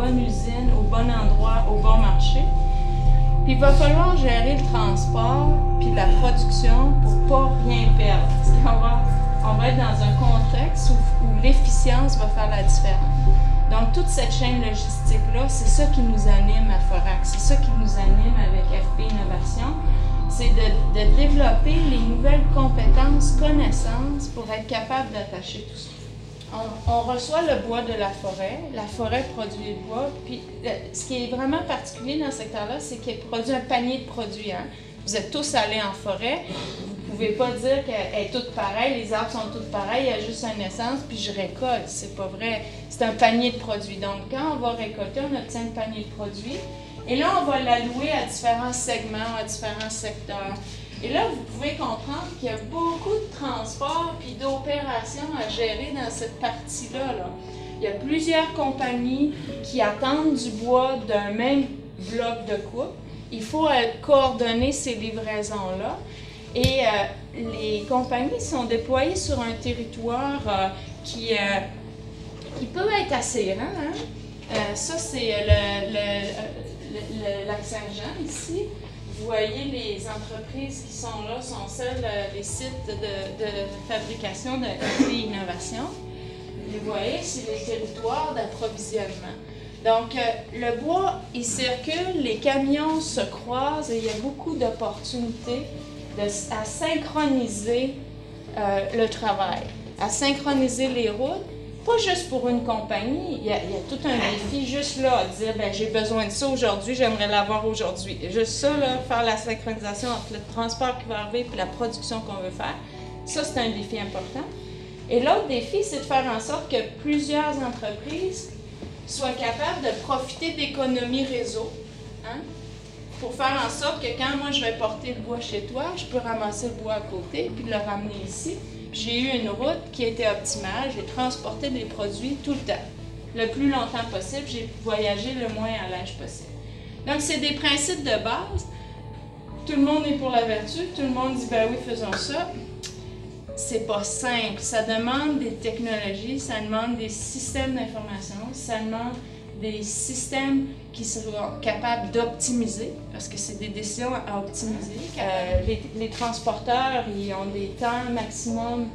bonne usine, au bon endroit, au bon marché. Puis il va falloir gérer le transport puis la production pour pas rien perdre. Parce qu'on va être dans un contexte où l'efficience va faire la différence. Donc toute cette chaîne logistique-là, c'est ça qui nous anime à Forac, c'est ça qui nous anime avec FP Innovation, c'est de développer les nouvelles compétences, connaissances pour être capable d'attacher tout ça. On reçoit le bois de la forêt produit le bois, puis ce qui est vraiment particulier dans ce secteur-là, c'est qu'il produit un panier de produits. Hein. Vous êtes tous allés en forêt, vous ne pouvez pas dire qu'elle est toute pareille, les arbres sont tous pareils, il y a juste une essence, puis je récolte, c'est pas vrai. C'est un panier de produits. Donc quand on va récolter, on obtient un panier de produits, et là on va l'allouer à différents segments, à différents secteurs. Et là, vous pouvez comprendre qu'il y a beaucoup de transports et d'opérations à gérer dans cette partie-là. Là. Il y a plusieurs compagnies qui attendent du bois d'un même bloc de coupe. Il faut coordonner ces livraisons-là. Et les compagnies sont déployées sur un territoire qui peut être assez grand. Hein? Ça, c'est le lac Saint-Jean ici. Vous voyez, les entreprises qui sont là sont celles, les sites de fabrication de innovation. Vous voyez, c'est les territoires d'approvisionnement. Donc, le bois, il circule, les camions se croisent et il y a beaucoup d'opportunités à synchroniser le travail, à synchroniser les routes. Pas juste pour une compagnie, il y a tout un défi juste là à dire ben, j'ai besoin de ça aujourd'hui, j'aimerais l'avoir aujourd'hui. Juste ça, là, faire la synchronisation entre le transport qui va arriver et la production qu'on veut faire, ça c'est un défi important. Et l'autre défi, c'est de faire en sorte que plusieurs entreprises soient capables de profiter d'économies réseau, hein, pour faire en sorte que quand moi je vais porter le bois chez toi, je peux ramasser le bois à côté puis le ramener ici. J'ai eu une route qui était optimale, j'ai transporté des produits tout le temps, le plus longtemps possible, j'ai voyagé le moins à l'âge possible. Donc, c'est des principes de base. Tout le monde est pour la vertu, tout le monde dit « ben oui, faisons ça ». C'est pas simple, ça demande des technologies, ça demande des systèmes d'information, ça demande des systèmes qui seront capables d'optimiser, parce que c'est des décisions à optimiser. Les transporteurs, ils ont des temps maximum,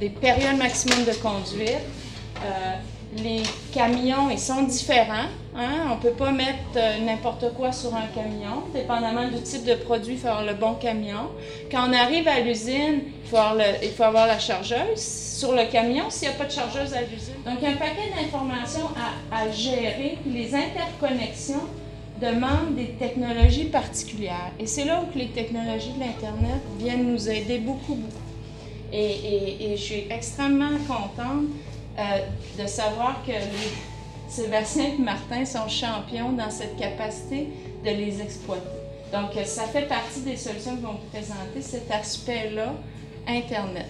des périodes maximum de conduite. Les camions, ils sont différents. Hein? On ne peut pas mettre n'importe quoi sur un camion. Dépendamment du type de produit, il faut avoir le bon camion. Quand on arrive à l'usine, il faut avoir la chargeuse sur le camion s'il n'y a pas de chargeuse à l'usine. Donc, il y a un paquet d'informations à gérer. Les interconnexions demandent des technologies particulières. Et c'est là où les technologies de l'Internet viennent nous aider beaucoup, beaucoup. Et je suis extrêmement contente de savoir que Sébastien et Martin sont champions dans cette capacité de les exploiter. Donc, ça fait partie des solutions qu'ils vont vous présenter, cet aspect-là, Internet,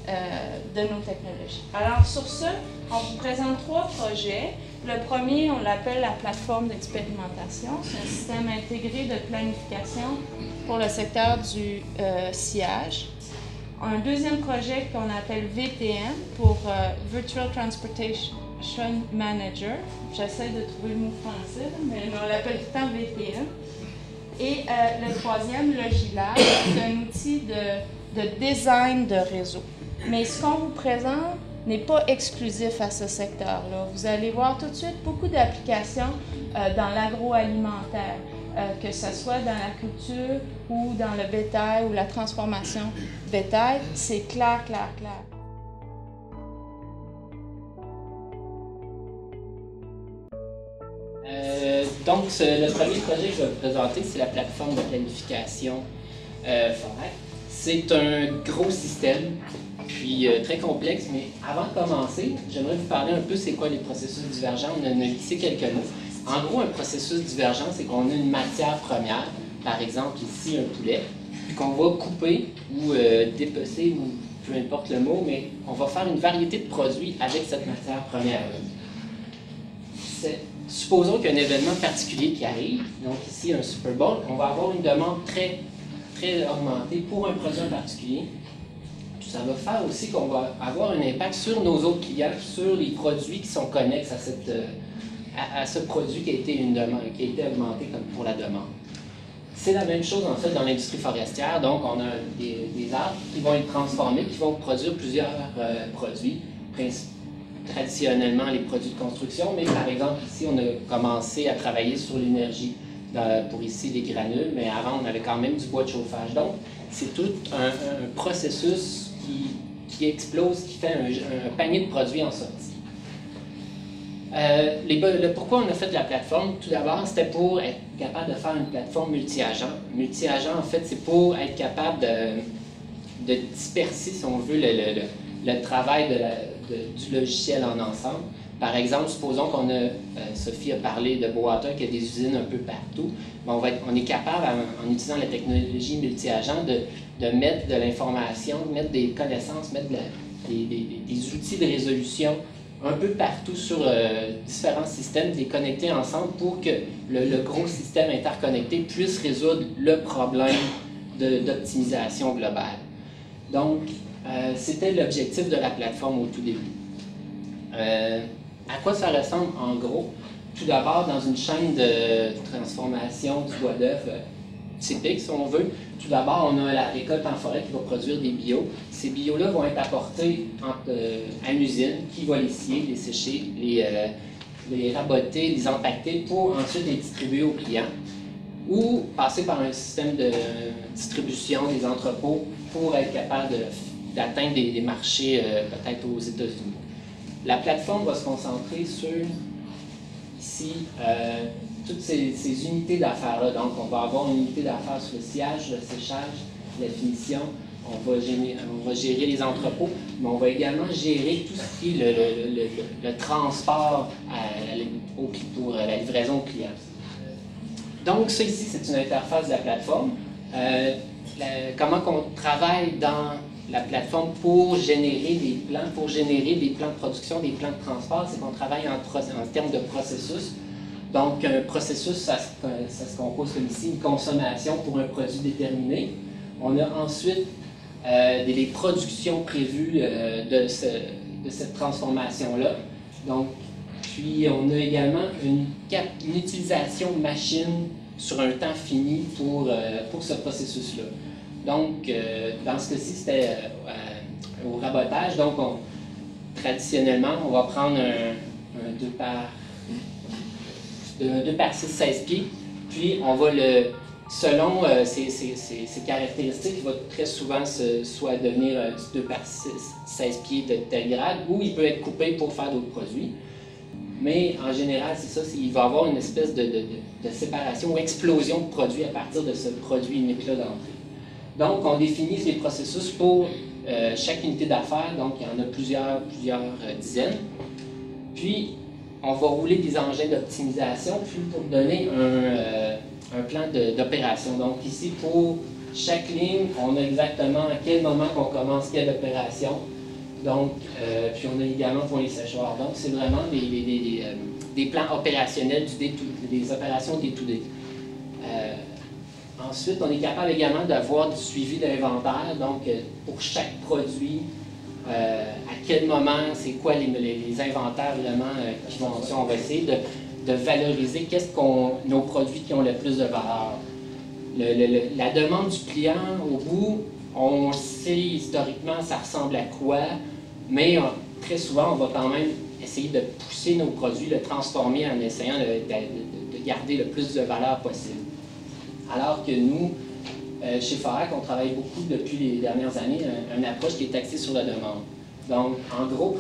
de nos technologies. Alors, sur ce, on vous présente 3 projets. Le premier, on l'appelle la plateforme d'expérimentation. C'est un système intégré de planification pour le secteur du sillage. Un deuxième projet qu'on appelle VTM pour Virtual Transportation Manager. J'essaie de trouver le mot français, mais on l'appelle tout le temps VTM. Et le troisième, Logilab, c'est un outil de design de réseau. Mais ce qu'on vous présente n'est pas exclusif à ce secteur-là. Vous allez voir tout de suite beaucoup d'applications dans l'agroalimentaire. Que ce soit dans la culture ou dans le bétail ou la transformation bétail, c'est clair, clair, clair. Donc, le premier projet que je vais vous présenter, c'est la plateforme de planification Forac. C'est un gros système, puis très complexe, mais avant de commencer, j'aimerais vous parler un peu c'est quoi les processus divergents. On en a glissé quelques mots. En gros, un processus divergent, c'est qu'on a une matière première, par exemple ici un poulet, puis qu'on va couper ou dépecer, ou peu importe le mot, mais on va faire une variété de produits avec cette matière première-là. Supposons qu'il y a un événement particulier qui arrive, donc ici un Super Bowl, on va avoir une demande très, très augmentée pour un produit en particulier. Puis ça va faire aussi qu'on va avoir un impact sur nos autres clients, sur les produits qui sont connexes à ce produit qui a été augmenté comme pour la demande. C'est la même chose en fait dans l'industrie forestière, donc on a des arbres qui vont être transformés, qui vont produire plusieurs produits, traditionnellement les produits de construction, mais par exemple ici on a commencé à travailler sur l'énergie pour ici les granules, mais avant on avait quand même du bois de chauffage. Donc c'est tout un processus qui explose, qui fait un panier de produits en sortie. Pourquoi on a fait de la plateforme? Tout d'abord, c'était pour être capable de faire une plateforme multi-agent. Multi-agent, en fait, c'est pour être capable de disperser, si on veut, le travail du logiciel en ensemble. Par exemple, supposons qu'on a, Sophie a parlé de Boater, qui a des usines un peu partout. On est capable, en utilisant la technologie multi-agent, de mettre de l'information, mettre des connaissances, mettre des outils de résolution un peu partout sur différents systèmes, les connecter ensemble pour que le gros système interconnecté puisse résoudre le problème d'optimisation globale. Donc, c'était l'objectif de la plateforme au tout début. À quoi ça ressemble en gros? Tout d'abord, dans une chaîne de transformation du bois d'œuvre typique, si on veut, tout d'abord, on a la récolte en forêt qui va produire des bios. Ces bios-là vont être apportés à une usine qui va les scier, les sécher, les raboter, les empaqueter pour ensuite les distribuer aux clients ou passer par un système de distribution des entrepôts pour être capable d'atteindre des marchés peut-être aux États-Unis. La plateforme va se concentrer sur, ici, toutes ces unités d'affaires-là. Donc, on va avoir une unité d'affaires sur le sciage, le séchage, la finition. On va gérer les entrepôts, mais on va également gérer tout ce qui est le transport pour la livraison au client. Donc, ça ici, c'est une interface de la plateforme. Comment on travaille dans la plateforme pour générer des plans, de production, des plans de transport, c'est qu'on travaille en termes de processus. Donc, un processus, ça se compose comme ici, une consommation pour un produit déterminé. On a ensuite des productions prévues de cette transformation-là. Donc, puis, on a également une utilisation machine sur un temps fini pour ce processus-là. Donc, dans ce cas-ci, c'était au rabotage. Donc, traditionnellement, on va prendre un 2 par 6, 16 pieds, puis on va selon ses caractéristiques, il va très souvent soit devenir du 2 par 6, 16 pieds de tel grade, ou il peut être coupé pour faire d'autres produits. Mais en général, c'est ça, il va y avoir une espèce de séparation ou explosion de produits à partir de ce produit unique-là d'entrée. Donc, on définit les processus pour chaque unité d'affaires, donc il y en a plusieurs dizaines. Puis, on va rouler des engins d'optimisation, puis pour donner un plan d'opération. Donc ici, pour chaque ligne, on a exactement à quel moment qu'on commence quelle opération. Donc, puis on a également pour les séchoirs. Donc, c'est vraiment des plans opérationnels des opérations day-to-day. Ensuite, on est capable également d'avoir du suivi d'inventaire. Donc, pour chaque produit, à quel moment, c'est quoi les inventaires vraiment qui vont... On va essayer de valoriser nos produits qui ont le plus de valeur. La demande du client, au bout, on sait historiquement ça ressemble à quoi, mais très souvent, on va quand même essayer de pousser nos produits, le transformer en essayant de garder le plus de valeur possible. Alors que nous, chez Forac, on travaille beaucoup depuis les dernières années, une approche qui est axée sur la demande. Donc, en gros,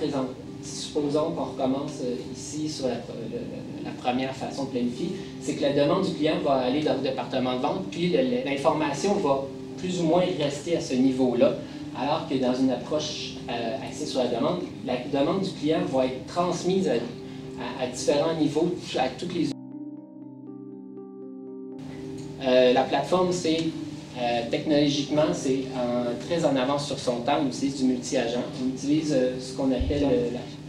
supposons qu'on recommence ici sur la première façon de planifier, c'est que la demande du client va aller dans le département de vente, puis l'information va plus ou moins rester à ce niveau-là, alors que dans une approche axée sur la demande du client va être transmise à différents niveaux, à toutes les... La plateforme, c'est technologiquement, c'est très en avance sur son temps. On utilise du multi-agent. On utilise ce qu'on appelle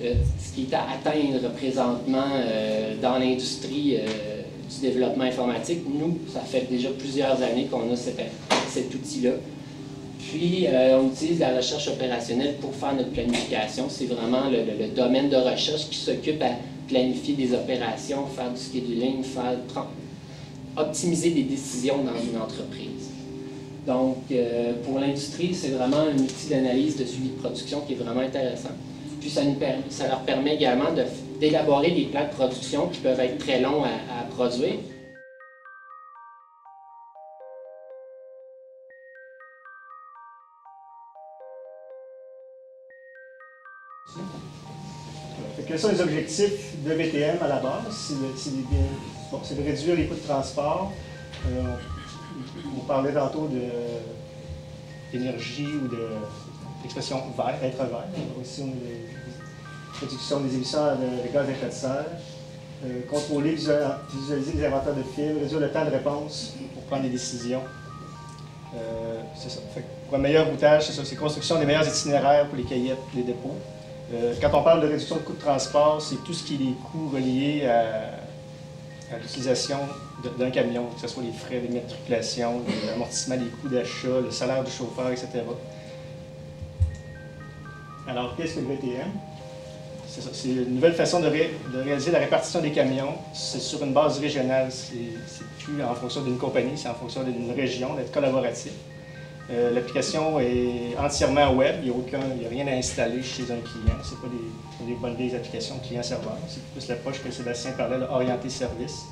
ce qui est à atteindre présentement dans l'industrie du développement informatique. Nous, ça fait déjà plusieurs années qu'on a cet outil-là. Puis, on utilise la recherche opérationnelle pour faire notre planification. C'est vraiment le domaine de recherche qui s'occupe à planifier des opérations, faire du scheduling, optimiser des décisions dans une entreprise. Donc, pour l'industrie, c'est vraiment un outil d'analyse de suivi de production qui est vraiment intéressant. Puis, ça leur permet également d'élaborer des plans de production qui peuvent être très longs à produire. Quels sont les objectifs de VTM à la base? C'est de réduire les coûts de transport. On parlait tantôt d'énergie ou d'expression vert, être vert. Aussi, on a la réduction des émissions de gaz à effet de serre. Contrôler, visualiser les inventaires de fibres, réduire le temps de réponse pour prendre des décisions. C'est ça. Pour un meilleur routage, c'est ça. C'est construction des meilleurs itinéraires pour les cahiers, les dépôts. Quand on parle de réduction de coûts de transport, c'est tout ce qui est les coûts reliés à l'utilisation d'un camion, que ce soit les frais d'immatriculation, l'amortissement des coûts d'achat, le salaire du chauffeur, etc. Alors, qu'est-ce que le VTM? C'est ça, c'est une nouvelle façon de réaliser la répartition des camions. C'est sur une base régionale. C'est plus en fonction d'une compagnie, c'est en fonction d'une région, d'être collaboratif. L'application est entièrement web, il n'y a rien à installer chez un client. Ce n'est pas des bonnes vieilles applications client-serveur. C'est plus l'approche que Sébastien parlait, orienté service.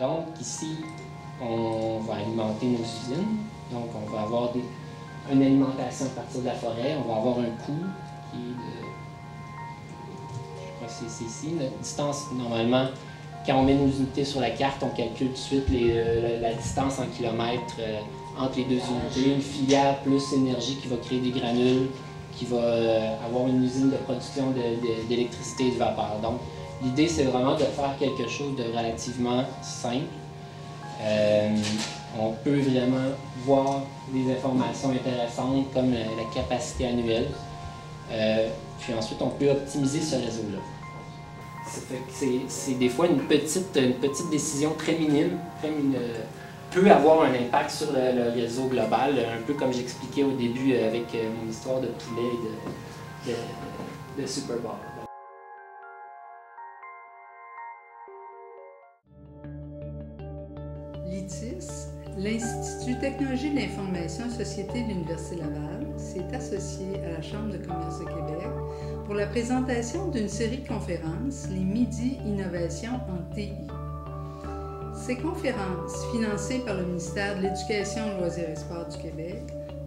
Donc ici, on va alimenter nos usines. Donc on va avoir une alimentation à partir de la forêt. On va avoir un coût qui est de... Je crois que c'est ici. Notre distance, normalement, quand on met nos unités sur la carte, on calcule tout de suite la distance en kilomètres entre les deux unités. Une filière plus énergie qui va créer des granules, qui va avoir une usine de production d'électricité et de vapeur. Donc, l'idée, c'est vraiment de faire quelque chose de relativement simple. On peut vraiment voir des informations intéressantes comme la capacité annuelle. Puis ensuite, on peut optimiser ce réseau-là. C'est des fois une petite décision très minime, peut avoir un impact sur le réseau global, un peu comme j'expliquais au début avec mon histoire de poulet et de Super Bowl. L'ITIS, l'Institut Technologie de l'Information Société de l'Université Laval, s'est associé à la Chambre de commerce de Québec pour la présentation d'une série de conférences, les Midi Innovation en TI. Ces conférences, financées par le ministère de l'Éducation, Loisirs et Sports du Québec,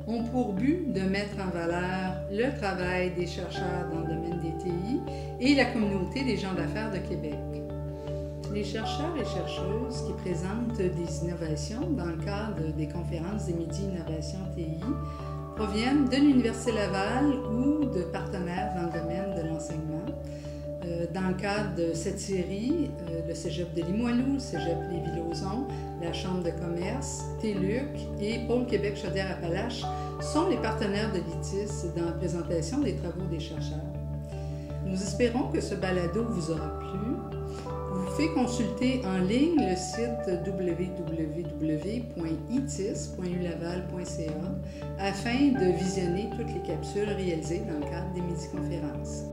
ont pour but de mettre en valeur le travail des chercheurs dans le domaine des TI et la communauté des gens d'affaires de Québec. Les chercheurs et chercheuses qui présentent des innovations dans le cadre des conférences des Midi Innovation TI proviennent de l'Université Laval ou de partenaires dans le domaine de l'enseignement. Dans le cadre de cette série, le Cégep de Limoilou, le Cégep Lévis-Lauzon, la Chambre de commerce, TÉLUQ et Pôle Québec Chaudière-Appalaches sont les partenaires de l'ITIS dans la présentation des travaux des chercheurs. Nous espérons que ce balado vous aura plu. Vous pouvez consulter en ligne le site www.itis.ulaval.ca afin de visionner toutes les capsules réalisées dans le cadre des Midi-conférences.